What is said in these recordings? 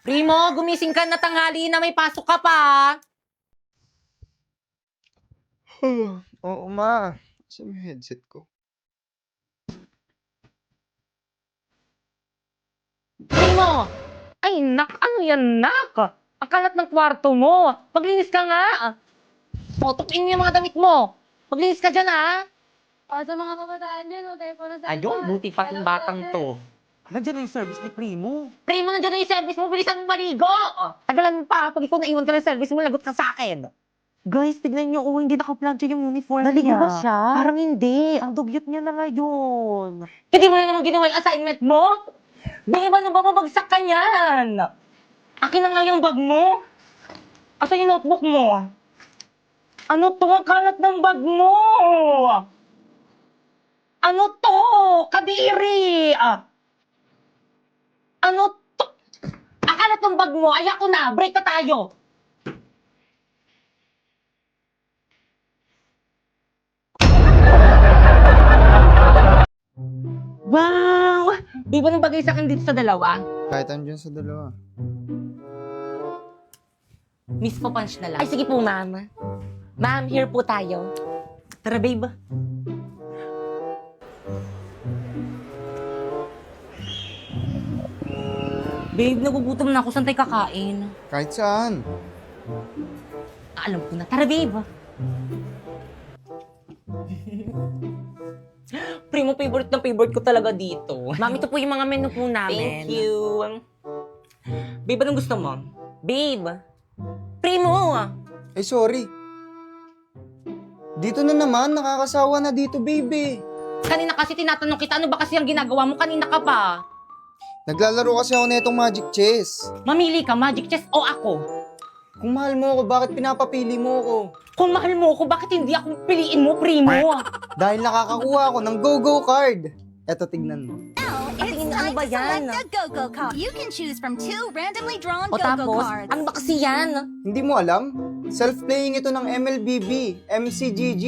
Primo, gumising ka na, tanghali na, may pasok ka pa. Oo, ma. Saan yung headset ko? Primo! Ay, ano yan, Ang kalat ng kwarto mo. Maglinis ka nga. Tukin mo yung mga damit mo. Maglinis ka dyan, ha? Sa mga kabataan dyan, telepono sa Ayun, buti pa yung batang to. Nandiyan na yung service ni Primo. Primo, nandiyan na yung service mo. Bilisan mo maligo. Tagalan mo pa. Pag ikaw naiwan ka ng service mo, lagot ka sa akin. Guys, tignan nyo, hindi naka-plancha yung uniform Naligo niya. ba siya? Parang hindi. Ang dugyot niya na ngayon. Hindi mo na naman ginawa yung assignment mo? Di ba na ba mabagsak ka niyan? Akin na nga yung bag mo. Asa yung notebook mo? Ano to? Ang kalat ng bag mo! Ano to? Kadiri! Ano to? Ang kalat ng bag mo! Ay ako na! Break na tayo! Wow! Di ba nang bagay sa akin dito sa dalawa? Kahit andyan sa dalawa. Miss po punch na lang. Ay, sige po, ma'am. Ma'am, here po tayo. Tara, babe. Babe, nagugutom na ako. Saan tayo kakain? Kahit saan. Alam ko na. Tara, babe. Primo, favorite na favorite ko talaga dito. Ma'am, ito po yung mga menu po namin. Thank you. Babe, anong gusto mo? Babe. Primo! Eh, sorry. Dito na naman, nakakasawa na dito, baby. Kanina kasi tinatanong kita, ano ba kasi ang ginagawa mo? Kanina ka pa. Naglalaro kasi ako na itong Magic Chess. Mamili ka, Magic Chess o ako? Kung mahal mo ako, bakit pinapapili mo ako? Kung mahal mo ako, bakit hindi ako piliin mo, Primo? Dahil nakakakuha ako ng Go-Go card. Eto, tignan mo. Tingin, It's ano time ba to yan? select a go-go card. You can choose from 2 randomly drawn O go-go tapos, cards. ano ba kasi yan? Hindi mo alam? Self-playing ito ng MLBB, MCGG.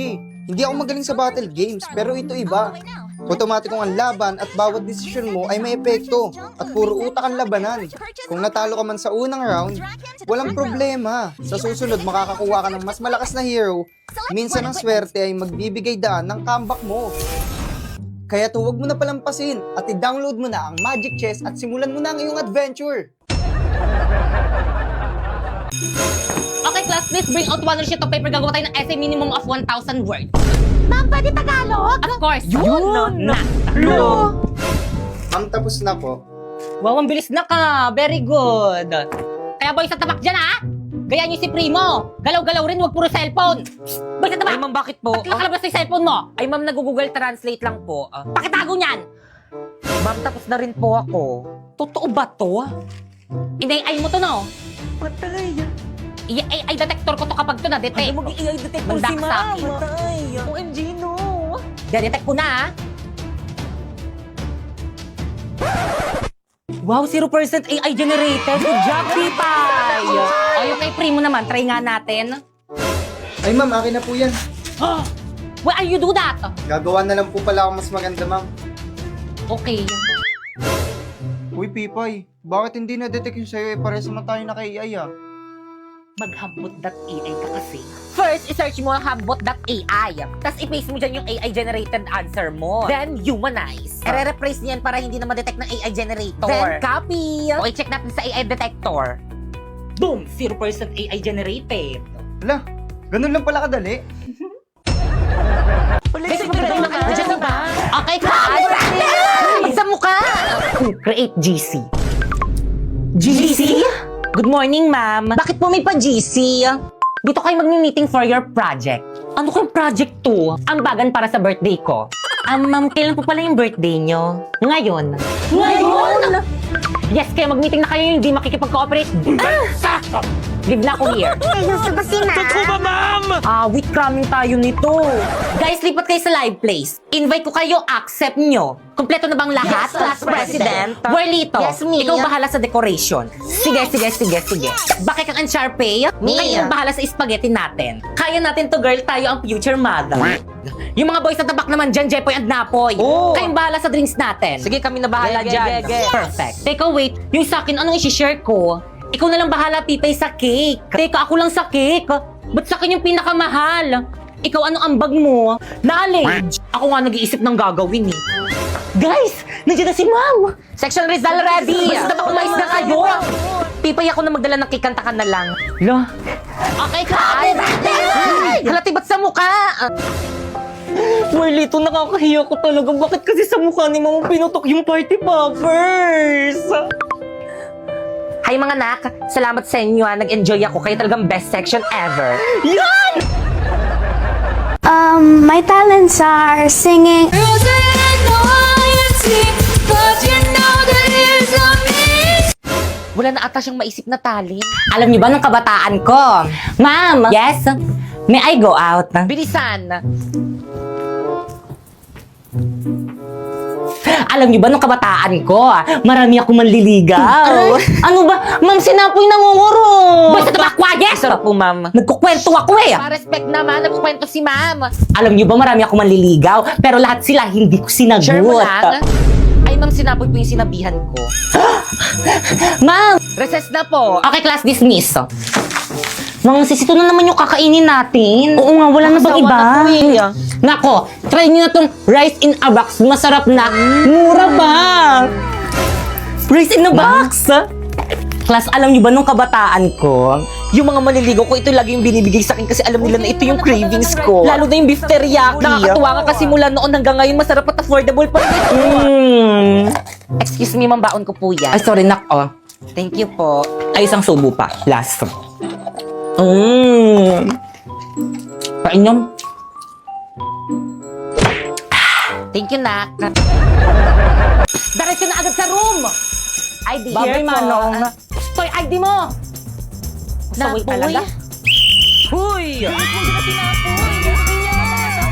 Hindi ako magaling sa battle games, pero ito iba. Wait now. Otomatikong ang laban at bawat desisyon mo ay may epekto at puro utak ang labanan. Kung natalo ka man sa unang round, walang problema. Sa susunod makakakuha ka ng mas malakas na hero. Minsan ang swerte ay magbibigay daan ng comeback mo. Kaya huwag mo na palampasin at i-download mo na ang Magic Chess at simulan mo na ang iyong adventure. Okay, class, please bring out one sheet of paper. Gagawa tayo ng essay minimum of 1,000 words. Ma'am, pwede Tagalog? Of course, yun na. Ma'am, tapos na po. Wow, ang bilis na ka. Very good. Kaya boy, sa tabak dyan, ha? Gaya niyo si Primo. Galaw-galaw rin, wag puro cellphone. Boy, sa tabak. Ay, ma'am, bakit po? Ba't nakalabas na yung cellphone mo? Ay, ma'am, nag-Google Translate lang po. Pakitago niyan. Ma'am, tapos na rin po ako. Totoo ba to? Inay-ay mo to, no? Patay. I-AI detector ko to kapag to na-detect. Ano mag-i-AI detector Mandak si sa ma'am? akin. Patay. OMG, no. De-detect ko na, ha? Wow, 0% AI generated. Good job, Pipay! O, yung kay Primo naman, try nga natin. Ay ma'am, akin na po yan. Why are you do that? Gagawa na lang po pala ako mas maganda, ma'am. Okay. Uy, Pipay, bakit hindi na-detect yung sa'yo? Pares naman tayo naka-AI ah. Maghambot.ai ka kasi. First, i-search mo ang hambot.ai. Tapos i-paste mo dyan yung AI-generated answer mo. Then, humanize. I-replace niyan para hindi na ma-detect ng AI generator. Then, copy. Okay, check natin sa AI detector. Boom! 0% AI generated. Hala, ganun lang pala kadali. Guys, maganda na ka. Diyan na ba? Okay, class. Sa mukha. Create GC. GC? Good morning, ma'am. Bakit po may pa-GC? Dito kayo mag-meeting for your project. Ano kayong project to? Ambagan para sa birthday ko. Ma'am, kailan po pala yung birthday nyo? Ngayon. Ngayon? Yes, kaya mag-meeting na kayo, hindi makikipag-cooperate. Leave na ako here. Gusto ko si Ma. Wait, cramming tayo nito. Guys, lipat kayo sa live place. Invite ko kayo, accept nyo. Kompleto na bang lahat? Yes, Class President. Whirlito, Yes, Mia. ikaw bahala sa decoration. Sige. Bakit kang Sharpay? Mia. Kayo ang bahala sa spaghetti natin. Kaya natin to, girl. Tayo ang future mother. Yung mga boys sa tabak naman dyan, Jepoy and Napoy. Oo. Kayong bahala sa drinks natin. Sige, kami na bahala dyan. Perfect. Teka, wait. Yung sa akin, anong isi-share ko? Ikaw na lang bahala, Pipay, sa cake. Teka, ako lang sa cake. Ba't sa akin yung pinakamahal? Ikaw, anong ambag mo? Knowledge. Ako nga nag-iisip ng gagawin eh. Guys, nandiyan na si Ma'am. Section Rizal ready. Basta ba umayos na kayo? Pipay ako na magdala ng kikanta ka na lang. Lo. Okay ka. Halati ba't sa mukha? Marlito, nakakahiya ko talaga. Bakit kasi sa mukha ni Mama pinutok yung party poppers? Hi mga nak, salamat sa inyo nag-enjoy ako. Kayo talagang best section ever. Yan! My talents are singing. Wala na ata siyang maisip na talent. Alam niyo ba nung kabataan ko? Ma'am! Yes? May I go out? Bilisan. Alam niyo ba nung kabataan ko, marami ako manliligaw. Ano ba? Ma'am, sinapoy nangunguro. Basta tabak, quiet! Sarap po, ma'am. Nagkukwento ako eh. Pa-respect naman, nagkukwento si ma'am. Alam niyo ba marami ako manliligaw, pero lahat sila hindi ko sinagot. Sure mo lang? Ay, ma'am, sinapoy po yung sinabihan ko. Ma'am! Recess na po. Okay, class dismiss. Mga sis, ito na naman yung kakainin natin. Oo nga, wala na bang Asawa iba? na po eh. Nako, try nyo na tong rice in a box. Masarap na. Mura pa. Rice in a box. Class, alam nyo ba nung kabataan ko? Yung mga maliligaw ko, ito lagi yung binibigay sa akin kasi alam nila na ito yung cravings ko. Lalo na yung beef teriyaki. Nakakatuwa nga kasi mula noon hanggang ngayon, masarap at affordable pa rin ito. Excuse me, ma'am, baon ko po yan. Ay, sorry, nako. Thank you po. Ay, isang subo pa. Last. Kain nyo. Thank you, nak. Diretso na agad sa room. ID Babay, here po. Manong. Toy, ID mo. Saway talaga. Huy!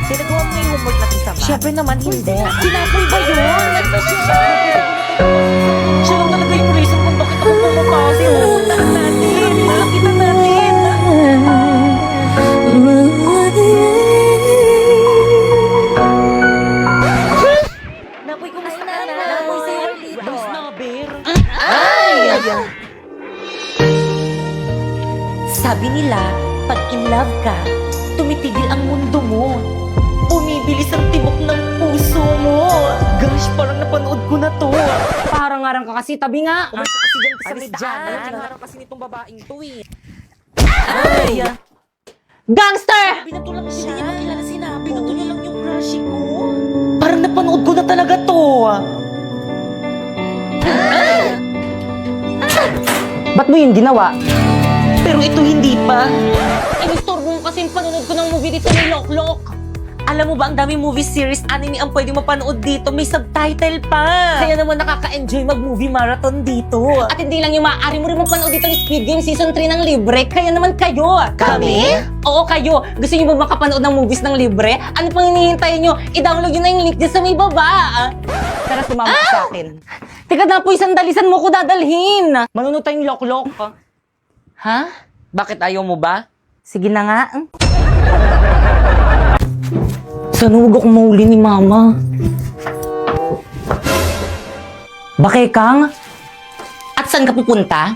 Tinagawa mo yung homework natin sa bahay. Siyempre naman, hindi. Sinapoy ba yun? Siya lang talaga yung reason kung bakit ako pumapasok. Puntahan natin. Nakita natin. Napoy, kumusta na? Napoy sa'yo dito. Boss Naber. Sabi nila, pag in love ka, tumitigil ang mundo mo. Bumibilis ang tibok ng puso mo. Gosh, parang napanood ko na to. Parang-arang ka kasi. Tabi nga. Umalis kasi dyan sa Alis may dyan. daanan. Kinarap kasi nitong babaeng to eh. Ay! Gangster! Binato lang siya. Hindi niya makilala si Napo. Binato niya lang yung crush ko. Parang napanood ko na talaga to. Ba't mo yun ginawa? Pero ito hindi pa. Inistorbo mo kasi yung panunod ko ng movie dito ni Loklok. Alam mo ba, ang dami movie series, anime ang pwede mapanood dito. May subtitle pa. Kaya naman nakaka-enjoy mag-movie marathon dito. At hindi lang yung maaari mo rin mapanood dito ng Squid Game Season 3 ng libre. Kaya naman kayo. Kami? Oo, kayo. Gusto niyo ba makapanood ng movies ng libre? Ano pang hinihintay niyo? I-download nyo na yung link dyan sa may baba. Tara, sumama ka sa akin. Teka na po, isang dalisan mo ko dadalhin. Manunod tayong Loklok. Ha? Bakit ayaw mo ba? Sige na nga. Sana huwag akong mahuli ni Mama. Bakekang? At saan ka pupunta?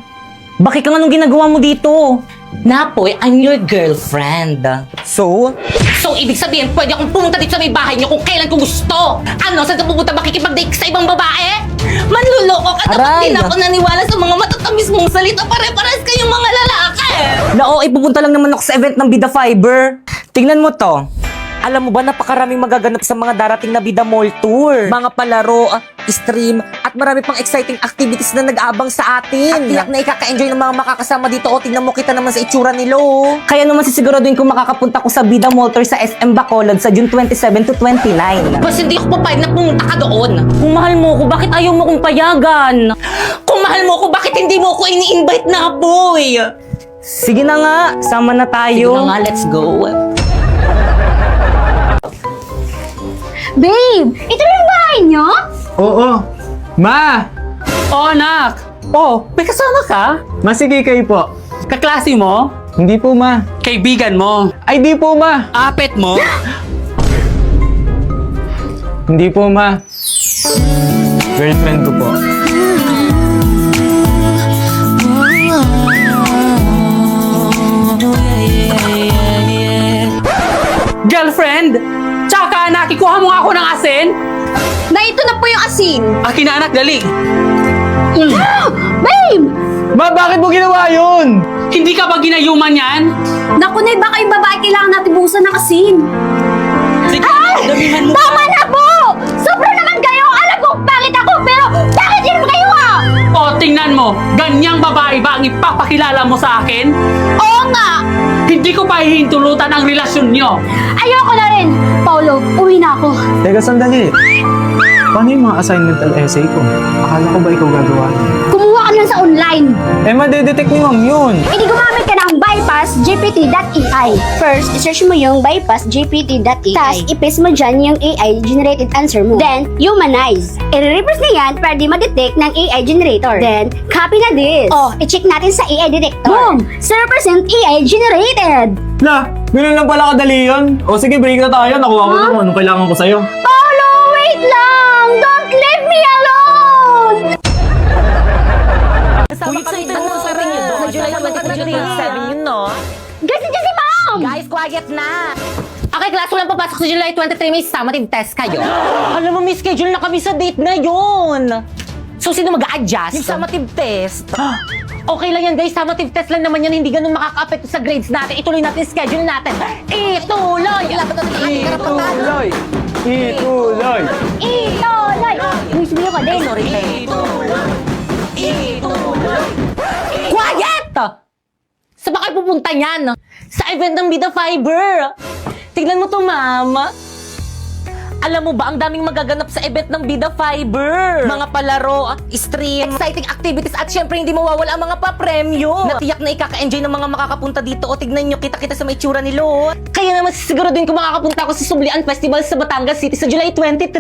Bakekang, anong ginagawa mo dito? Napoy, I'm your girlfriend. So? So, ibig sabihin, pwede akong pumunta dito sa may bahay niyo kung kailan ko gusto. Ano, saan ka pupunta? Makikipag-date ka sa ibang babae? Manluloko ka, dapat Aray! din ako naniwala sa mga matatamis mong salita. Pare-pares kayong mga lalaki. Oo, ipupunta lang naman ako sa event ng Bida Fiber. Tingnan mo to. Alam mo ba, napakaraming magaganap sa mga darating na Bida Mall Tour. Mga palaro, stream, at marami pang exciting activities na nag-aabang sa atin. At tiyak na ikaka-enjoy ng mga makakasama dito. O, tingnan mo, kita naman sa itsura nilo. Kaya naman sisiguraduhin kung makakapunta ko sa Bida Mall Tour sa SM Bacolod sa June 27 to 29. Basta hindi ako papayag na pumunta ka doon. Kung mahal mo ko, bakit ayaw mo kong payagan? Kung mahal mo ko, bakit hindi mo ko ini-invite na, boy? Sige na nga, sama na tayo. Sige na nga, let's go. Babe, ito na yung bahay niyo? Oo. Ma! Oh, anak! Oh, may kasama ka? Masige kayo po. Kaklase mo? Hindi po, ma. Kaibigan mo? Ay, di po, ma. Apet mo? Hindi po, ma. Girlfriend ko po. Girlfriend? Tsaka anak, ikuha mo nga ako ng asin? Na ito na po yung asin. Akin na anak, dali. Babe! Ma, bakit mo ginawa yun? Hindi ka ba ginayuman yan? Naku, Nay, baka yung babae kailangan natin buhusan ng asin. Sige, damihan mo. Tama na po! Sobra naman kayo! Alam ko, pangit ako, pero bakit yun kayo ah? O, tingnan mo. Ganyang babae ba ang ipapakilala mo sa akin? Oo nga! Hindi ko pa hihintulutan ang relasyon nyo. Ayoko na rin! Paulo, uwi na ako. Teka, sandali. Paano yung mga assignmental essay ko? Akala ko ba ikaw gagawa nun? Kumuha ka lang sa online. Eh, madedetect ni ma'am yun. Hindi gumamit ka ng bypassgpt.ai. First, isearch mo yung bypassgpt.ai. Tapos, i-paste mo dyan yung AI-generated answer mo. Then, humanize. I-reverse na yan para di ma-detect ng AI generator. Then, copy na this. Oh, i-check natin sa AI detector. Boom! 0% AI generated. La, ganun lang pala kadali yun. O sige, break na tayo. Nakuha ko na kung anong kailangan ko sa'yo. Paulo, wait lang! Don't leave me alone! Uy, excited mo sa rin yun. Sa July 23, 7 yun, no? Guys, nandiyan si Ma'am! Guys, quiet na! Okay, class, walang papasok sa July 23, may summative test kayo. Alam mo, may schedule na kami sa date na yun. So, sino mag-a-adjust? Yung summative test. Okay lang yan, guys. Summative test lang naman yan. Hindi ganun makaka-apekto sa grades natin. Ituloy natin yung schedule natin. Ituloy! Ituloy! Ituloy! Ituloy! Miss mo ka din. Sorry, te. Quiet! Saan ba kayo pupunta niyan? Sa event ng Bida Fiber. Tignan mo to, ma'am. Alam mo ba, ang daming magaganap sa event ng Bida Fiber. Mga palaro, stream, exciting activities, at syempre hindi mawawala ang mga papremyo. Natiyak na ikaka-enjoy ng mga makakapunta dito. O tignan nyo, kita-kita sa may tsura ni Lot. Kaya naman siguro din kung makakapunta ako sa Sublian Festival sa Batangas City sa July 23.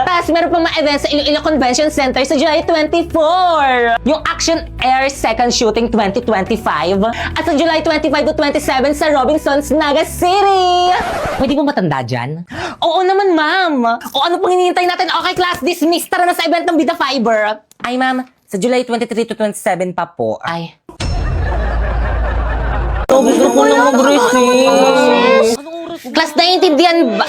Tapos meron pang mga events sa Iloilo Convention Center sa July 24. Yung Action Air Second Shooting 2025. At sa July 25 to 27 sa Robinsons, Naga City. Pwede mo matanda dyan? Oo naman, ma'am. O ano pang hinihintay natin? Okay, class, dismiss. Tara na sa event ng Bida Fiber. Ay, ma'am. Sa July 23 to 27 pa po. Ay. Gusto ko na mag-receive. Class, naiintindihan ba?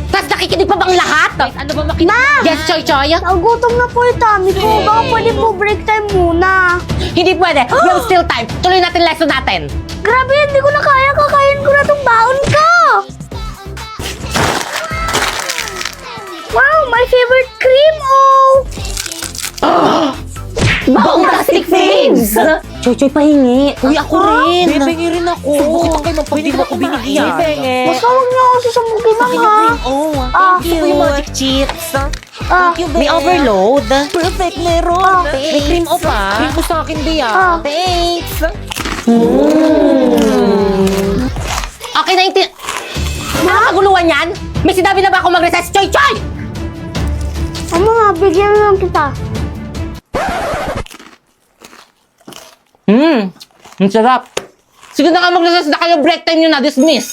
Class, nakikinig pa bang lahat? Ano ba makinig? Ma! Yes, Choy Choy? Nagutom na po yung tummy ko. Baka pwede po break time muna. Hindi pwede. We have still time. Tuloy natin lesson natin. Grabe, hindi ko na kaya. Kakain ko na tong baon ko. Wow, my favorite cream, oh! Baong plastic things! Choy Choy, pahingi. Uy, ako rin. Bibingi rin ako. Subukit ako kayo ng pag di mo ako binigyan. Bibingi. Masawag niyo ako sa sambukin, ma'am, ha? Oh, Ah, gusto ko yung magic chips. Ah, May overload. Perfect, meron. May cream o pa? Cream mo sa akin, Bea. Ah. Thanks. Okay na yung Ano kaguluhan yan? May sinabi na ba ako mag-recess? Choy Choy! Ano nga, bigyan mo lang kita. Ang sarap. Sige na nga mag-recess na kayo, break time nyo na, dismiss.